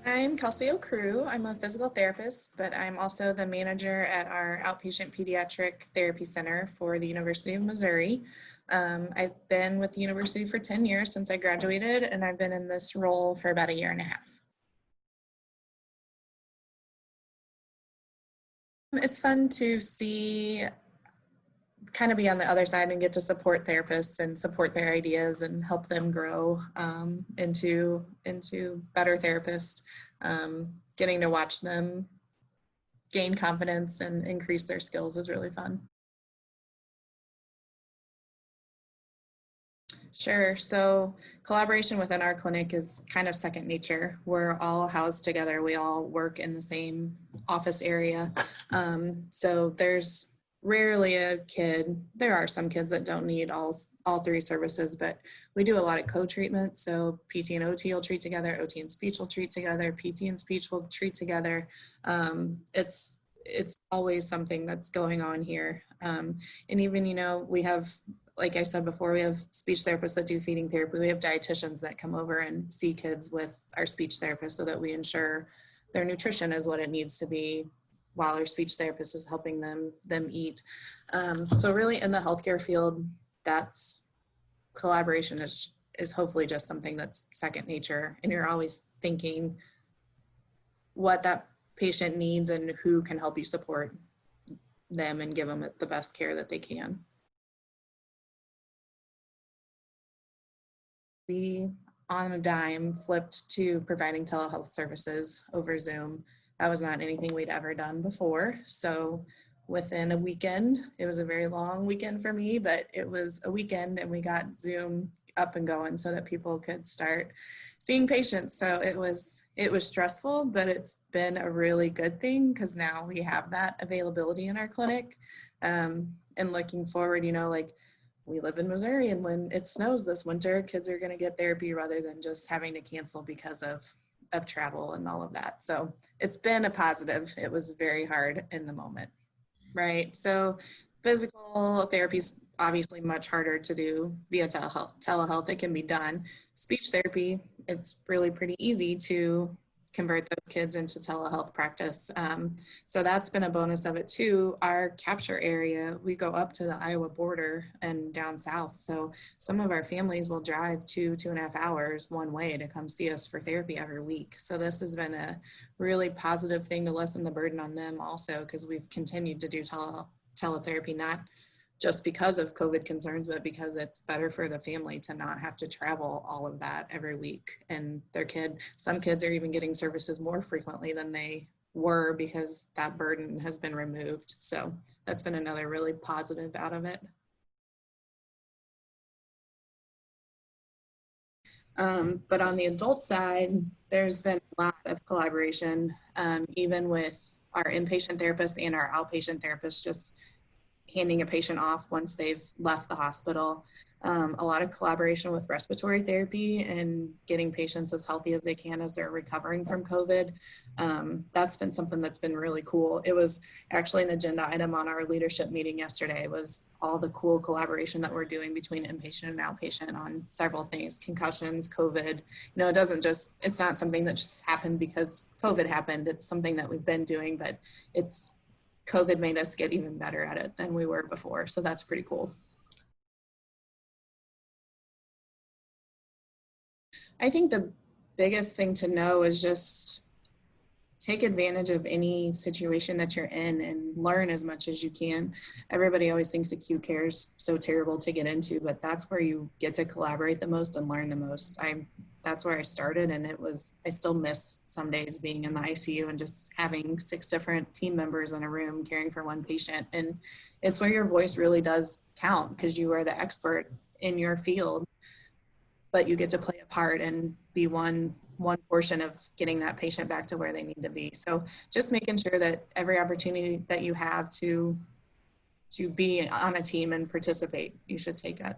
I'm Kelsey Okruch. I'm a physical therapist, but I'm also the manager at our outpatient pediatric therapy center for the University of Missouri. I've been with the university for 10 years since I graduated, and I've been in this role for about a year and a half. It's fun to see, kind of be on the other side and get to support therapists and support their ideas and help them grow into better therapists. Getting to watch them gain confidence and increase their skills is really fun. Sure. So collaboration within our clinic is kind of second nature. We're all housed together. We all work in the same office area. So there's rarely a kid. There are some kids that don't need all three services, but we do a lot of co-treatment. So PT and OT will treat together, OT and speech will treat together, PT and speech will treat together. It's always something that's going on here. And even, we have, like I said before, we have speech therapists that do feeding therapy. We have dietitians that come over and see kids with our speech therapist so that we ensure their nutrition is what it needs to be while our speech therapist is helping them eat. So really in the healthcare field, that's collaboration is hopefully just something that's second nature. And you're always thinking what that patient needs and who can help you support them and give them the best care that they can. We, on a dime, flipped to providing telehealth services over Zoom. That was not anything we'd ever done before. So within a weekend, it was a very long weekend for me, but it was a weekend and we got Zoom up and going so that people could start seeing patients. So it was stressful, but it's been a really good thing because now we have that availability in our clinic. And looking forward, we live in Missouri, and when it snows this winter, kids are going to get therapy rather than just having to cancel because of travel and all of that. So it's been a positive. It was very hard in the moment, right? So physical therapy is obviously much harder to do via telehealth. It can be done. Speech therapy, it's really pretty easy to convert those kids into telehealth practice. So that's been a bonus of it too. Our capture area, we go up to the Iowa border and down south. So some of our families will drive 2.5 hours one way to come see us for therapy every week. So this has been a really positive thing to lessen the burden on them also, because we've continued to do teletherapy, not just because of COVID concerns, but because it's better for the family to not have to travel all of that every week. And some kids are even getting services more frequently than they were because that burden has been removed. So that's been another really positive out of it. But on the adult side, there's been a lot of collaboration, even with our inpatient therapists and our outpatient therapists, just handing a patient off once they've left the hospital. A lot of collaboration with respiratory therapy and getting patients as healthy as they can as they're recovering from COVID. That's been something that's been really cool. It was actually an agenda item on our leadership meeting yesterday, was all the cool collaboration that we're doing between inpatient and outpatient on several things, concussions, COVID. It's not something that just happened because COVID happened. It's something that we've been doing, but COVID made us get even better at it than we were before. So that's pretty cool. I think the biggest thing to know is just take advantage of any situation that you're in and learn as much as you can. Everybody always thinks acute care is so terrible to get into, but that's where you get to collaborate the most and learn the most. That's where I started, and I still miss some days being in the ICU and just having 6 different team members in a room caring for one patient. And it's where your voice really does count because you are the expert in your field, but you get to play a part and be one portion of getting that patient back to where they need to be. So just making sure that every opportunity that you have to be on a team and participate, you should take it.